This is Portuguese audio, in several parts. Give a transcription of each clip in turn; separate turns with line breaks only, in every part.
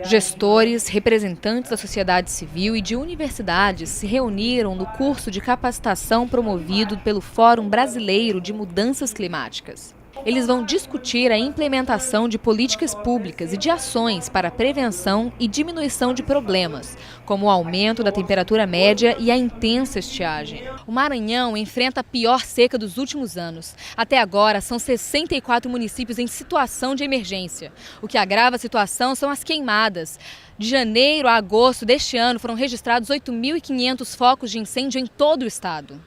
Gestores, representantes da sociedade civil e de universidades se reuniram no curso de capacitação promovido pelo Fórum Brasileiro de Mudanças Climáticas. Eles vão discutir a implementação de políticas públicas e de ações para a prevenção e diminuição de problemas, como o aumento da temperatura média e a intensa estiagem. O Maranhão enfrenta a pior seca dos últimos anos. Até agora, são 64 municípios em situação de emergência. O que agrava a situação são as queimadas. De janeiro a agosto deste ano, foram registrados 8.500 focos de incêndio em todo o estado.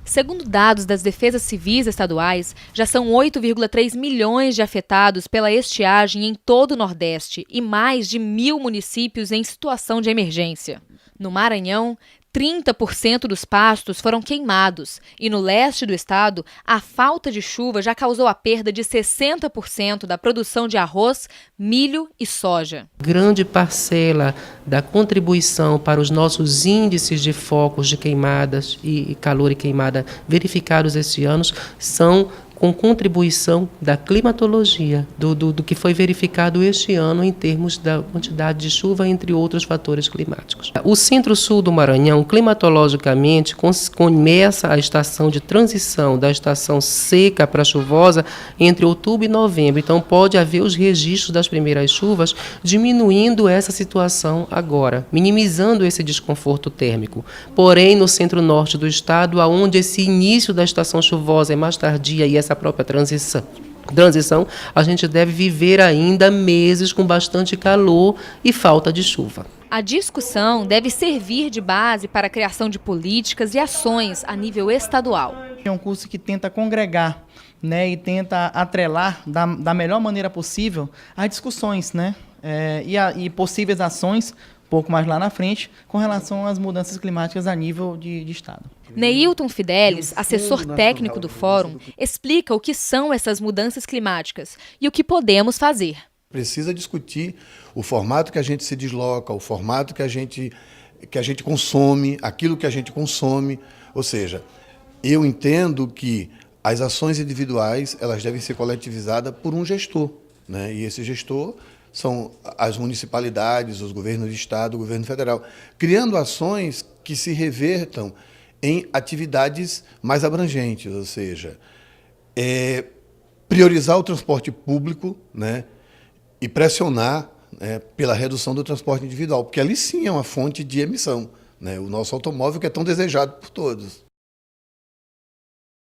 Segundo dados das defesas civis estaduais, já são 8,3 milhões de afetados pela estiagem em todo o Nordeste e mais de 1.000 municípios em situação de emergência. No Maranhão, 30% dos pastos foram queimados e no leste do estado, a falta de chuva já causou a perda de 60% da produção de arroz, milho e soja.
Grande parcela da contribuição para os nossos índices de focos de queimadas e calor e queimada verificados este ano são com contribuição da climatologia, do que foi verificado este ano em termos da quantidade de chuva, entre outros fatores climáticos. O centro-sul do Maranhão, climatologicamente, começa a estação de transição da estação seca para chuvosa entre outubro e novembro. Então, pode haver os registros das primeiras chuvas diminuindo essa situação agora, minimizando esse desconforto térmico. Porém, no centro-norte do estado, onde esse início da estação chuvosa é mais tardia e essa própria transição, a gente deve viver ainda meses com bastante calor e falta de chuva.
A discussão deve servir de base para a criação de políticas e ações a nível estadual.
É um curso que tenta congregar, né, e tenta atrelar da melhor maneira possível as discussões, né, e possíveis ações pouco mais lá na frente, com relação às mudanças climáticas a nível de estado.
Neilton Fidelis, assessor técnico do Fórum, explica o que são essas mudanças climáticas e o que podemos fazer.
Precisa discutir o formato que a gente se desloca, o formato que a gente consome, aquilo que a gente consome. Ou seja, eu entendo que as ações individuais elas devem ser coletivizadas por um gestor, né? E esse gestor são as municipalidades, os governos de estado, o governo federal, criando ações que se revertam em atividades mais abrangentes, ou seja, priorizar o transporte público, né, e pressionar, né, pela redução do transporte individual, porque ali sim é uma fonte de emissão, né, o nosso automóvel que é tão desejado por todos.